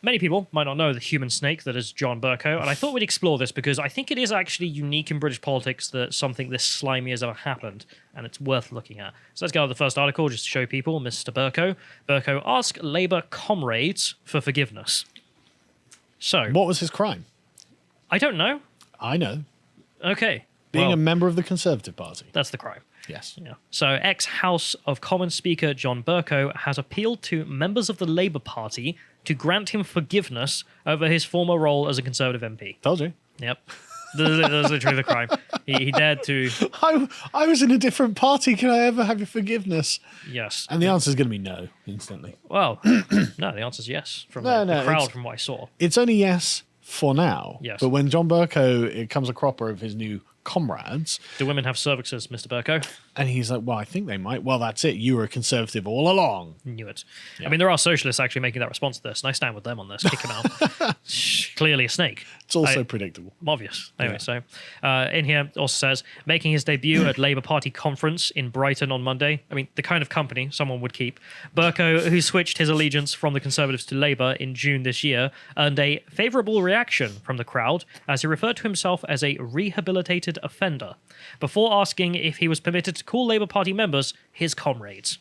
many people might not know the human snake that is John Bercow, and I thought we'd explore this because I think it is actually unique in British politics that something this slimy has ever happened, and it's worth looking at. So let's go to the first article just to show people Mr. Bercow. Bercow asked Labour comrades for forgiveness. So, what was his crime? I don't know. I know. Okay. Being a member of the Conservative Party. That's the crime. Yes. Yeah. So, ex-House of Commons Speaker John Bercow has appealed to members of the Labour Party to grant him forgiveness over his former role as a Conservative MP. Told you. Yep. That's literally the crime. He dared to... I was in a different party. Can I ever have your forgiveness? Yes. And the answer is going to be no, instantly. Well, no, the answer is yes from the crowd, from what I saw. It's only yes for now. Yes. But when John Bercow, it comes a cropper of his new comrades. Do women have cervixes, Mr. Bercow? And he's like, well, I think they might. Well, that's it. You were a Conservative all along. Knew it. Yeah. I mean, there are socialists actually making that response to this, and I stand with them on this. Kick him out. Clearly a snake. It's also predictable. Obvious. Anyway, Yeah. so in here it also says, making his debut at Labour Party conference in Brighton on Monday. I mean, the kind of company someone would keep. Bercow, who switched his allegiance from the Conservatives to Labour in June this year, earned a favourable reaction from the crowd as he referred to himself as a rehabilitated offender, before asking if he was permitted to call Labour Party members his comrades.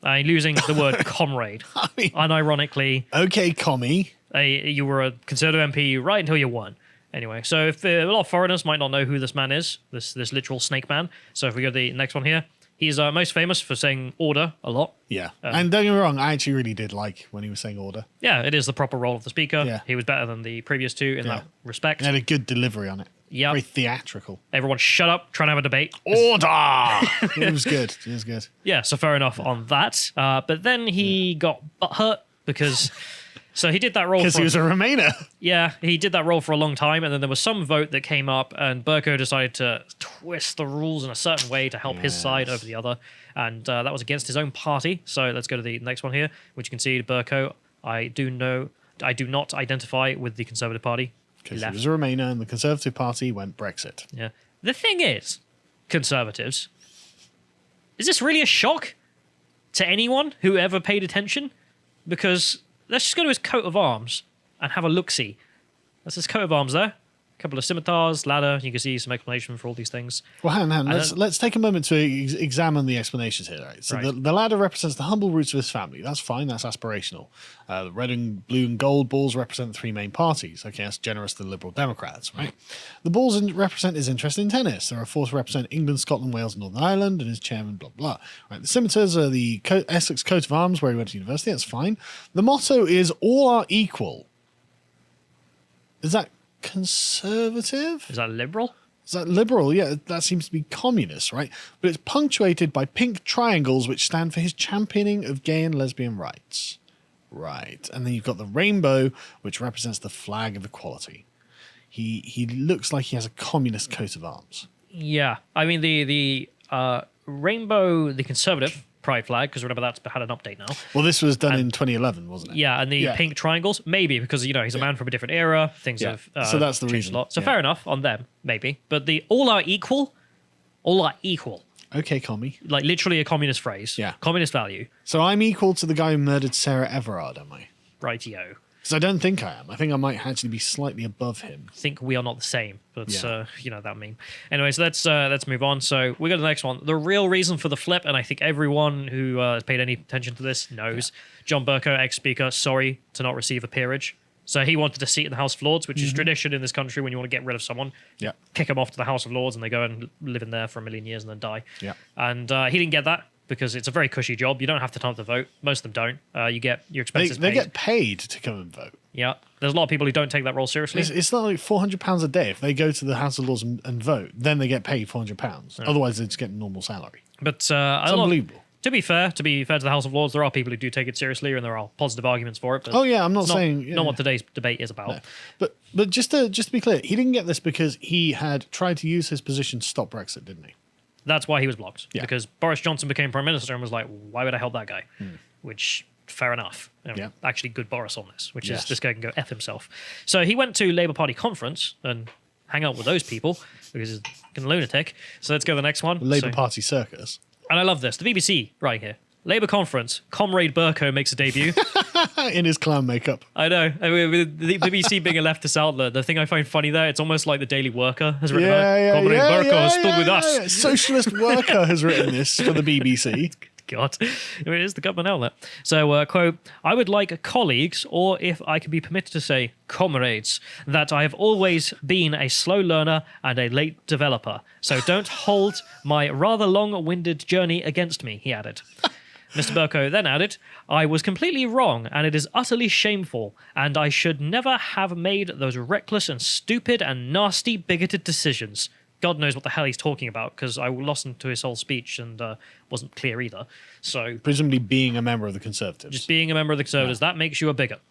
Losing the word comrade. I mean, unironically. Okay, commie. You were a Conservative MP right until you won. Anyway, so if a lot of foreigners might not know who this man is, this literal snake man. So if we go to the next one here, he's most famous for saying order a lot. Yeah. And don't get me wrong, I actually really did like when he was saying order. Yeah, it is the proper role of the speaker. Yeah. He was better than the previous two in that respect. He had a good delivery on it. Yep. Very theatrical. Everyone shut up, trying to have a debate. Order! It was good. It was good. Yeah, so fair enough on that. But then he got butthurt because... So he did that role because he was a Remainer. Yeah, he did that role for a long time, and then there was some vote that came up, and Bercow decided to twist the rules in a certain way to help his side over the other, and that was against his own party. So let's go to the next one here, which you can see Bercow. I do not identify with the Conservative Party. Because he was a Remainer, and the Conservative Party went Brexit. Yeah. The thing is, Conservatives, is this really a shock to anyone who ever paid attention? Because let's just go to his coat of arms and have a look-see. That's his coat of arms there. A couple of scimitars, ladder. You can see some explanation for all these things. Well, hang on. Let's take a moment to examine the explanations here. Right? So the ladder represents the humble roots of his family. That's fine. That's aspirational. The red and blue and gold balls represent the three main parties. Okay, that's generous to the Liberal Democrats, right? The balls represent his interest in tennis. There are four to represent England, Scotland, Wales, and Northern Ireland, and his chairman, blah, blah. Right, the scimitars are the Essex coat of arms where he went to university. That's fine. The motto is all are equal. Is that conservative? Is that liberal? Is that liberal? Yeah, that seems to be communist, right? But it's punctuated by pink triangles which stand for his championing of gay and lesbian rights. Right. And then you've got the rainbow, which represents the flag of equality. He looks like he has a communist coat of arms. Yeah. I mean, the rainbow, the Conservative pride flag, because remember that's had an update now. Well, this was done in 2011, wasn't it? Yeah, and the pink triangles, maybe, because, he's a man from a different era. Things have so that's the changed reason. a lot. So fair enough on them, maybe. But the all are equal. Okay, commie. Like literally a communist phrase. Yeah. Communist value. So I'm equal to the guy who murdered Sarah Everard, am I? Rightio. Because I don't think I am. I think I might actually be slightly above him. Think we are not the same. But, that meme. Anyway, so let's move on. So we go to the next one. The real reason for the flip, and I think everyone who has paid any attention to this knows, John Bercow, ex-speaker, sorry to not receive a peerage. So he wanted a seat in the House of Lords, which is tradition in this country when you want to get rid of someone. Yeah. Kick them off to the House of Lords and they go and live in there for 1,000,000 years and then die. Yeah. And he didn't get that because it's a very cushy job. You don't have to turn up to vote. Most of them don't. You get your expenses They paid. get paid to come and vote. Yeah. There's a lot of people who don't take that role seriously. It's not like £400 a day. If they go to the House of Lords and vote, then they get paid £400. Otherwise, they just get a normal salary. But it's unbelievable. To be fair to the House of Lords, there are people who do take it seriously, and there are positive arguments for it. But I'm not saying not what today's debate is about. No. But just to be clear, he didn't get this because he had tried to use his position to stop Brexit, didn't he? That's why he was blocked. Yeah. Because Boris Johnson became Prime Minister and was like, why would I help that guy? Which, fair enough. Actually, good Boris on this, which is this guy can go F himself. So he went to Labour Party conference and hang out with those people because he's a lunatic. So let's go to the next one. Labour Party circus. And I love this. The BBC, right here. Labour conference. Comrade Bercow makes a debut. In his clown makeup. I know. I mean, with the BBC being a leftist outlet, the thing I find funny there, it's almost like the Daily Worker has written about Comrade Bercow has stood with us. Yeah. Socialist Worker has written this for the BBC. God, it is the government outlet. So, quote, I would like colleagues, or if I can be permitted to say comrades, that I have always been a slow learner and a late developer. So don't hold my rather long-winded journey against me, he added. Mr. Bercow then added, I was completely wrong, and it is utterly shameful, and I should never have made those reckless and stupid and nasty bigoted decisions. God knows what the hell he's talking about, because I listened to his whole speech and wasn't clear either. So presumably being a member of the Conservatives. Just being a member of the Conservatives, that makes you a bigot.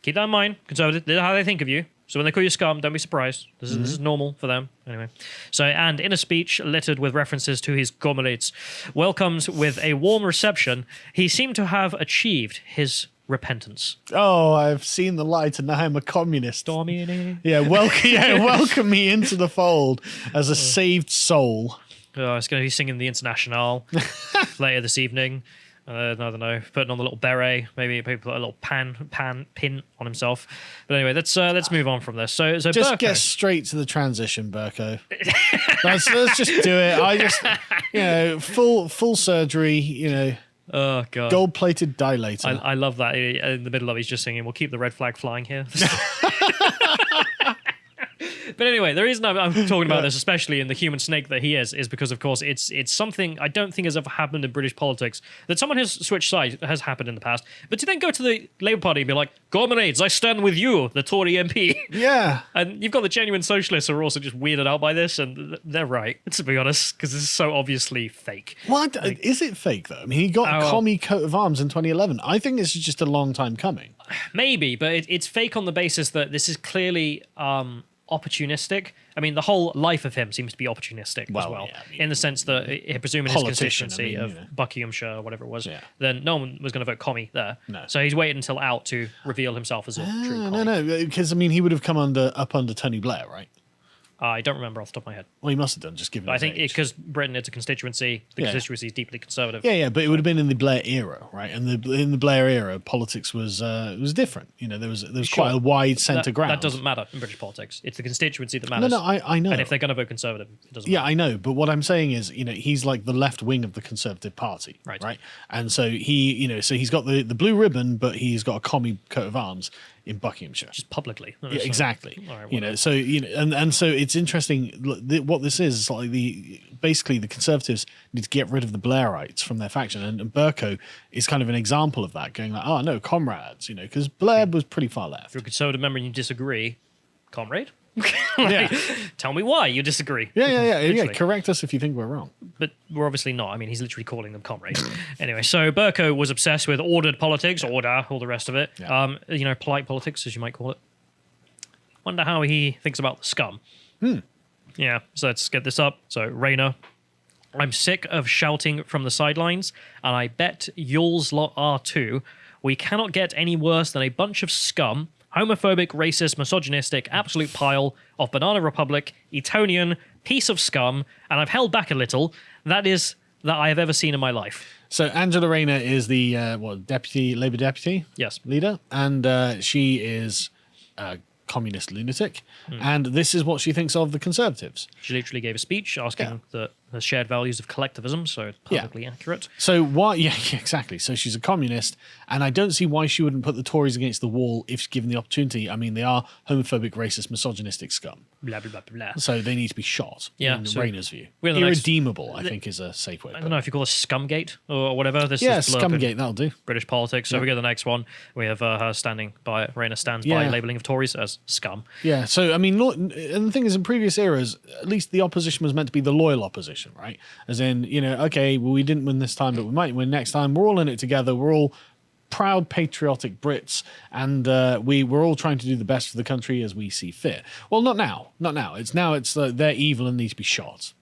Keep that in mind, Conservatives, this is how they think of you. So when they call you scum, don't be surprised. This is normal for them. Anyway. So, and in a speech littered with references to his comrades, welcomed with a warm reception, he seemed to have achieved his repentance. Oh, I've seen the light and now I'm a communist. Domine. Yeah, welcome me into the fold as a saved soul. Oh, it's going to be singing the Internationale later this evening. I don't know, putting on the little beret, maybe put a little pin on himself. But anyway, let's move on from this. So just Bercow. Get straight to the transition, Bercow. let's just do it. I just, full surgery, Oh god, gold-plated dilator. I love that. In the middle of, he's just singing, "We'll keep the red flag flying here." But anyway, the reason I'm talking about this, especially in the human snake that he is because, of course, it's something I don't think has ever happened in British politics. That someone has switched sides has happened in the past. But to then go to the Labour Party and be like, comrades, I stand with you, the Tory MP. Yeah. And you've got the genuine socialists who are also just weirded out by this, and they're right, to be honest, because this is so obviously fake. What? Is it fake, though? I mean, he got a commie coat of arms in 2011. I think this is just a long time coming. Maybe, but it's fake on the basis that this is clearly opportunistic. I mean, the whole life of him seems to be opportunistic as well, yeah, I mean, in the sense that, presuming his constituency of you know. Buckinghamshire or whatever it was, then no one was going to vote commie there. No. So he's waited until out to reveal himself as a true commie. No, because, I mean, he would have come up under Tony Blair, right? I don't remember off the top of my head. Well, he must have done, just given But I his think age. because Britain, it's a constituency, the constituency is deeply conservative. Yeah, but it would have been in the Blair era, right? And in the Blair era, politics was different. There was quite a wide centre ground. That doesn't matter in British politics. It's the constituency that matters. No, I know. And if they're going to vote conservative, it doesn't Yeah, matter. I know. But what I'm saying is, he's like the left wing of the Conservative Party, right? And so he's got the blue ribbon, but he's got a commie coat of arms in Buckinghamshire. Just publicly. Yeah, exactly. All right, so and so it's interesting. What this is like basically the Conservatives need to get rid of the Blairites from their faction, and Bercow is kind of an example of that. Going like, oh no, comrades, because Blair was pretty far left. If you're a Conservative member and you disagree, comrade, Yeah. tell me why you disagree. Yeah. Literally. Correct us if you think we're wrong. But we're obviously not. I mean, he's literally calling them comrades. Anyway, so Bercow was obsessed with ordered politics, order, all the rest of it. Yeah. Polite politics, as you might call it. Wonder how he thinks about the scum. Yeah, so let's get this up. So, Rayner, I'm sick of shouting from the sidelines, and I bet y'all's lot are too. We cannot get any worse than a bunch of scum, homophobic, racist, misogynistic, absolute pile of Banana Republic, Etonian, piece of scum, and I've held back a little. That I have ever seen in my life. So Angela Rayner is the Labour deputy? Yes. Leader, and she is a communist lunatic, and this is what she thinks of the Conservatives. She literally gave a speech asking the shared values of collectivism, so it's perfectly accurate. So why? Yeah, exactly. So she's a communist, and I don't see why she wouldn't put the Tories against the wall if given the opportunity. I mean, they are homophobic, racist, misogynistic scum. Blah, blah, blah, blah. So they need to be shot. Yeah, in so Rayner's view, we're the next- irredeemable. I think is a safe way. I don't know if you call this Scumgate or whatever. This Yeah, is blurb in Scumgate. That'll do. British politics. So we go to the next one. We have her standing by, Rayner stands by labelling of Tories as scum. Yeah, so I mean, and the thing is, in previous eras, at least the opposition was meant to be the loyal opposition, right? As in, okay, well, we didn't win this time, but we might win next time. We're all in it together. We're all proud, patriotic Brits, and we're all trying to do the best for the country as we see fit. Well, not now. It's they're evil and need to be shot.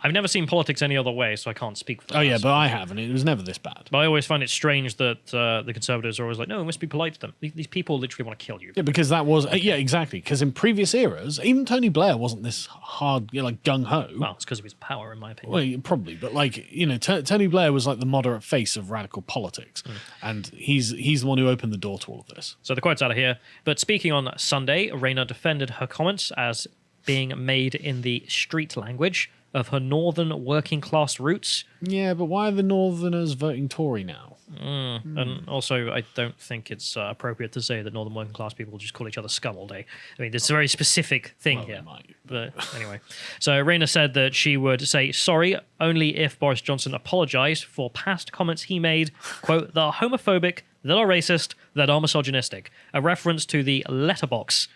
I've never seen politics any other way, so I can't speak for that. Oh, yeah, but I have, and it was never this bad. But I always find it strange that the Conservatives are always like, no, we must be polite to them. These people literally want to kill you. Yeah, because that was... yeah, exactly. Because in previous eras, even Tony Blair wasn't this hard, like, gung-ho. Well, it's because of his power, in my opinion. Well, probably. But, like, Tony Blair was like the moderate face of radical politics. And he's the one who opened the door to all of this. So the quote's out of here. But speaking on Sunday, Rayner defended her comments as being made in the street language of her northern working class roots. Yeah, but why are the Northerners voting Tory now? And also, I don't think it's appropriate to say that northern working class people just call each other scum all day. I mean, it's a very specific thing here. But anyway, so Rayner said that she would say sorry only if Boris Johnson apologised for past comments he made, quote, that are homophobic, that are racist, that are misogynistic. A reference to the letterbox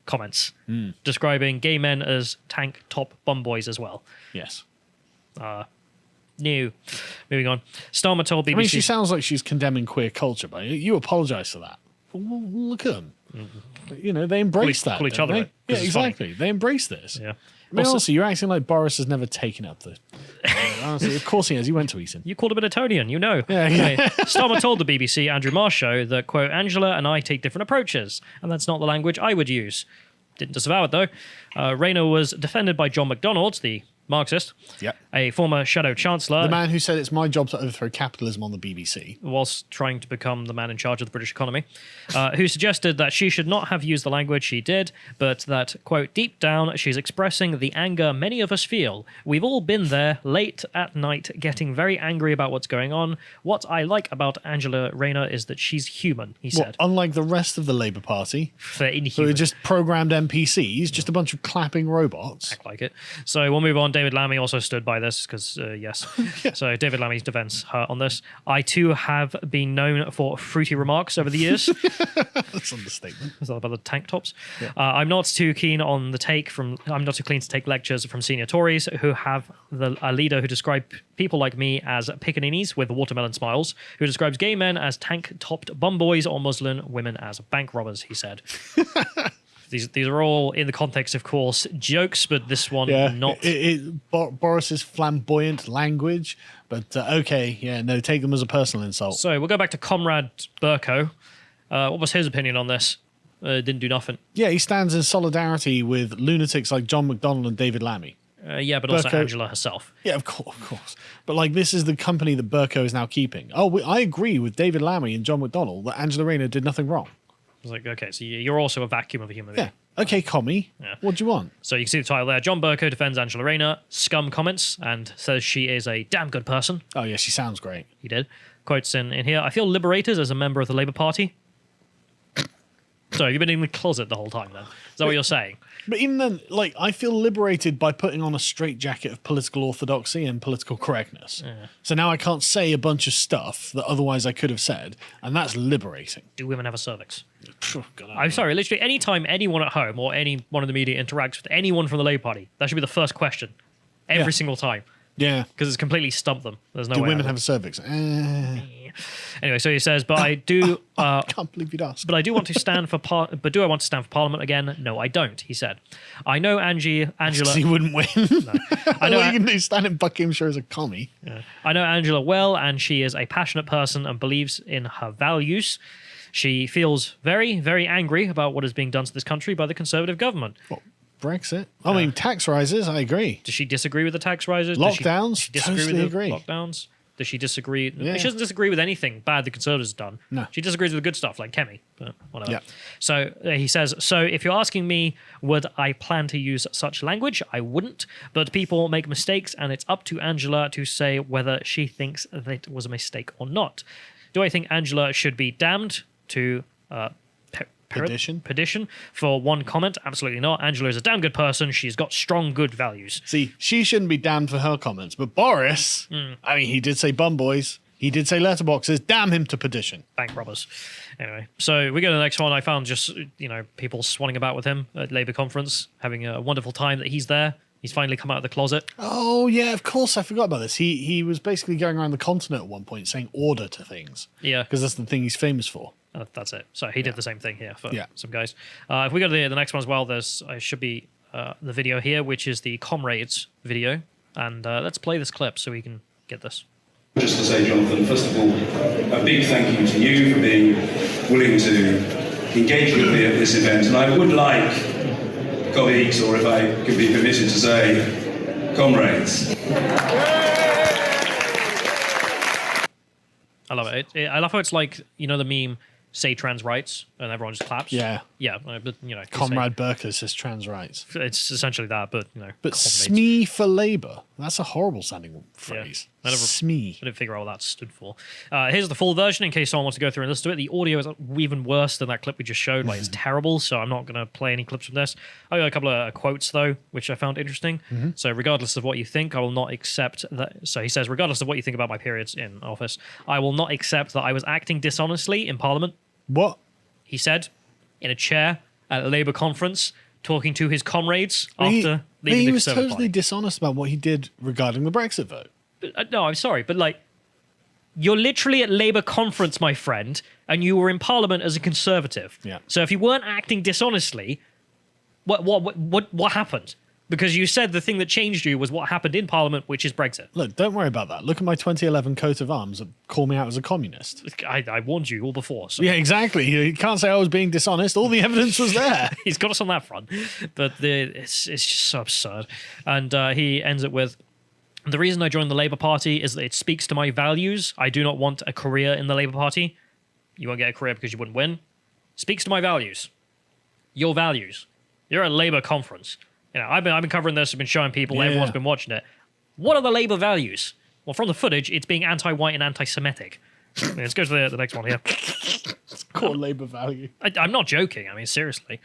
comments describing gay men as tank top bum boys as well. Yes. New. Moving on. Starmer told BBC... I mean, she sounds like she's condemning queer culture, but you apologise for that. Well, look at them. They embrace that. Call each other it, Yeah, exactly. They embrace this. Yeah. I mean, honestly, you're acting like Boris has never taken up the... honestly, of course he has. He went to Eton. You called him an Etonian, you know. Yeah. Anyway, Starmer told the BBC Andrew Marr show that, quote, Angela and I take different approaches, and that's not the language I would use. Didn't disavow it, though. Rayner was defended by John MacDonald, the Marxist, a former shadow chancellor. The man who said it's my job to overthrow capitalism on the BBC. Whilst trying to become the man in charge of the British economy, who suggested that she should not have used the language she did, but that, quote, deep down, she's expressing the anger many of us feel. We've all been there, late at night, getting very angry about what's going on. What I like about Angela Rayner is that she's human, he said. Unlike the rest of the Labour Party, who are just programmed NPCs, just a bunch of clapping robots. Act like it. So we'll move on. David Lammy also stood by this because, yes. So David Lammy defends her on this. I, too, have been known for fruity remarks over the years. That's an understatement. Is that about the tank tops? Yeah. I'm not too keen to take lectures from senior Tories who have a leader who described people like me as pickaninnies with watermelon smiles, who describes gay men as tank-topped bum boys or Muslim women as bank robbers, he said. These are all, in the context, of course, jokes, but this one not. Boris's flamboyant language, but take them as a personal insult. So we'll go back to Comrade Bercow. What was his opinion on this? Didn't do nothing. Yeah, he stands in solidarity with lunatics like John MacDonald and David Lammy. But also Angela herself. Yeah, of course. But this is the company that Bercow is now keeping. I agree with David Lammy and John MacDonald that Angela Rayner did nothing wrong. I was like, okay, so you're also a vacuum of a human being. Yeah. Okay, commie. Yeah. What do you want? So you can see the title there. John Bercow defends Angela Rayner, scum comments, and says she is a damn good person. Oh, yeah, she sounds great. He did. Quotes in here, I feel liberated as a member of the Labour Party. So have you been in the closet the whole time then? Is that what you're saying? But even then, I feel liberated by putting on a straitjacket of political orthodoxy and political correctness. Yeah. So now I can't say a bunch of stuff that otherwise I could have said, and that's liberating. Do women have a cervix? Oh, God, I'm sorry, literally anytime anyone at home or anyone in the media interacts with anyone from the Labour Party, that should be the first question. Every single time. Yeah. Because it's completely stumped them. There's no way. Do women have a cervix? Anyway, so he says, but I do... I can't believe you'd ask. But I do want to stand for... But do I want to stand for Parliament again? No, I don't, he said. I know Angela... He wouldn't win. No. I know what you can do, stand in Buckinghamshire as a commie. Yeah. I know Angela well, and she is a passionate person and believes in her values. She feels very, very angry about what is being done to this country by the Conservative government. What? Brexit? I mean, tax rises, I agree. Does she disagree with the tax rises? Lockdowns? Does she disagree totally with the agree. Lockdowns? Does she disagree? Yeah. She doesn't disagree with anything bad the Conservatives have done. No. She disagrees with the good stuff, like Kemi, but whatever. Yeah. So he says, so if you're asking me, would I plan to use such language? I wouldn't. But people make mistakes, and it's up to Angela to say whether she thinks that it was a mistake or not. Do I think Angela should be damned to... Perdition for one comment? Absolutely not. Angela is a damn good person. She's got strong, good values. See, she shouldn't be damned for her comments, but Boris, I mean, he did say bum boys. He did say letterboxes. Damn him to perdition. Bank robbers. Anyway, so we go to the next one. I found just, people swanning about with him at Labour conference, having a wonderful time that he's there. He's finally come out of the closet. Oh, yeah, of course. I forgot about this. He was basically going around the continent at one point saying order to things. Yeah. Because that's the thing he's famous for. That's it. So he did the same thing here for some guys. If we go to the next one as well, there should be the video here, which is the Comrades video And let's play this clip so we can get this. Just to say, Jonathan, first of all, a big thank you to you for being willing to engage with me at this event. And I would like colleagues, or if I could be permitted to say, comrades. I love it. I love how it's like, you know, the meme, say trans rights, and everyone just claps. Yeah. Yeah, but, you know. Comrade Bercow says trans rights. It's essentially that, but, you know. But SME for Labour. That's a horrible sounding phrase. Yeah. SME. I didn't figure out what that stood for. Here's the full version in case someone wants to go through and listen to it. The audio is even worse than that clip we just showed. Like, it's terrible, so I'm not going to play any clips from this. I got a couple of quotes, though, which I found interesting. So, regardless of what you think, I will not accept that. So, he says, regardless of what you think about my periods in office, I will not accept that I was acting dishonestly in Parliament. What? He said, in a chair at a Labour conference, talking to his comrades after leaving the He was Conservative totally Party. dishonest about what he did regarding the Brexit vote. No, I'm sorry, but like, you're literally at Labour conference, my friend, and you were in Parliament as a Conservative. Yeah. So if you weren't acting dishonestly, what happened? Because you said the thing that changed you was what happened in Parliament, which is Brexit. Look, don't worry about that. Look at my 2011 coat of arms that call me out as a communist. I warned you all before. So. Yeah, exactly. You can't say I was being dishonest. All the evidence was there. He's got us on that front, but it's just so absurd. And he ends it with, the reason I joined the Labour Party is that it speaks to my values. I do not want a career in the Labour Party. You won't get a career because you wouldn't win. Speaks to my values. Your values. You're at a Labour conference. You know, I've been covering this. I've been showing people. Yeah. Everyone's been watching it. What are the Labour values? Well, from the footage, it's being anti-white and anti-Semitic. Let's go to the next one here. Core Labour value. I'm not joking. I mean, seriously.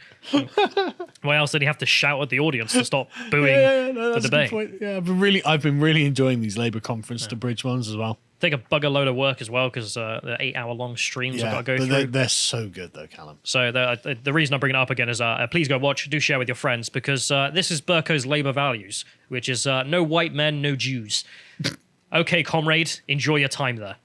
Why else did he have to shout at the audience to stop booing No, the that's a good debate? point. Yeah, I've been really enjoying these Labour conference to bridge ones as well. Take a bugger load of work as well because the 8-hour-long streams I've Yeah, got to go but through. they're so good though, Callum. So the reason I bring it up again is please go watch, do share with your friends because this is Bercow's Labour values, which is no white men, no Jews. Okay, comrade, enjoy your time there.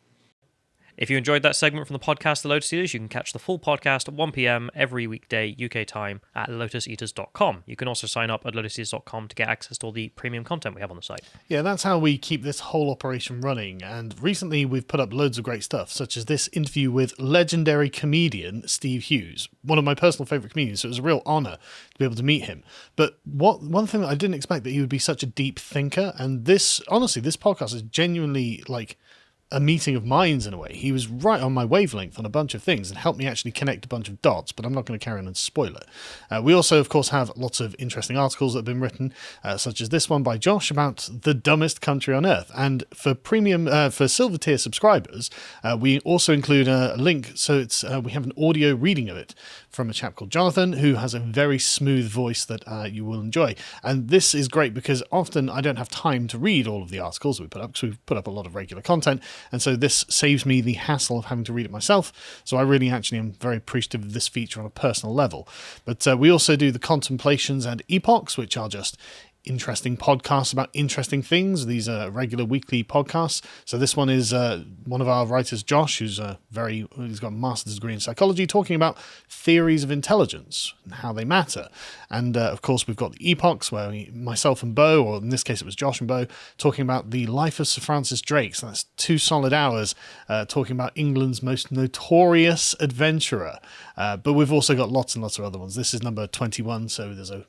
If you enjoyed that segment from the podcast, The Lotus Eaters, you can catch the full podcast at 1 p.m. every weekday UK time at lotuseaters.com. You can also sign up at lotuseaters.com to get access to all the premium content we have on the site. Yeah, that's how we keep this whole operation running. And recently we've put up loads of great stuff, such as this interview with legendary comedian Steve Hughes, one of my personal favourite comedians, so it was a real honour to be able to meet him. But one thing that I didn't expect, that he would be such a deep thinker, and this podcast is genuinely like a meeting of minds in a way. He was right on my wavelength on a bunch of things and helped me actually connect a bunch of dots, but I'm not going to carry on and spoil it. We also, of course, have lots of interesting articles that have been written, such as this one by Josh about the dumbest country on earth. And for premium, for silver tier subscribers, we also include a link, so it's we have an audio reading of it from a chap called Jonathan, who has a very smooth voice that you will enjoy. And this is great because often I don't have time to read all of the articles we put up, because we've put up a lot of regular content, and so this saves me the hassle of having to read it myself. So I really actually am very appreciative of this feature on a personal level. But we also do the Contemplations and Epochs, which are just interesting podcasts about interesting things. These are regular weekly podcasts. So this one is one of our writers, Josh, he's got a master's degree in psychology, talking about theories of intelligence and how they matter. And of course, we've got the Epochs, where myself and Bo, or in this case it was Josh and Bo, talking about the life of Sir Francis Drake. So that's 2 solid hours talking about England's most notorious adventurer. But we've also got lots and lots of other ones. This is number 21, so there's a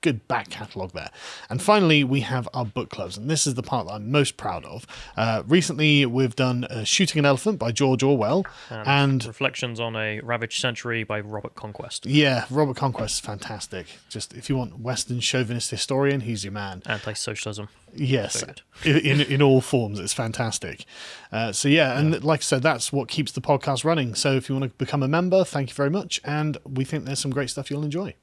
good back catalogue there. And finally, we have our book clubs, and this is the part that I'm most proud of. Recently, we've done Shooting an Elephant by George Orwell, and Reflections on a Ravaged Century by Robert Conquest. Yeah, Robert Conquest is fantastic. Just if you want Western chauvinist historian, he's your man. Anti-socialism. Yes, in all forms, it's fantastic. And like I said, that's what keeps the podcast running. So if you want to become a member, thank you very much, and we think there's some great stuff you'll enjoy.